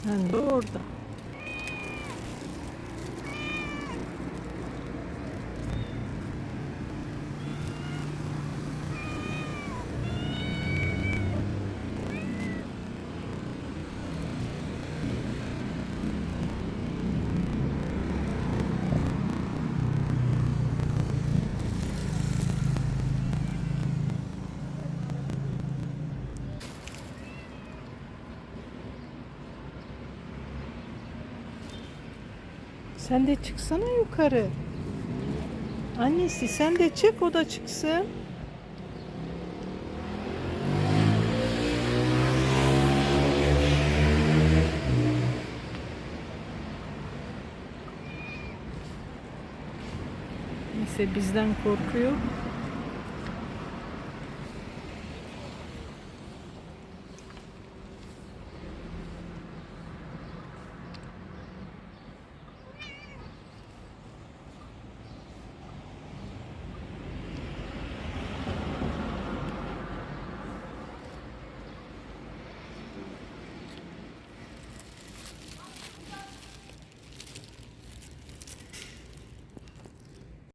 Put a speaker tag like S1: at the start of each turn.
S1: Ben de orada. Sen de çıksana yukarı. Annesi sen de çık, o da çıksın. Neyse bizden korkuyor.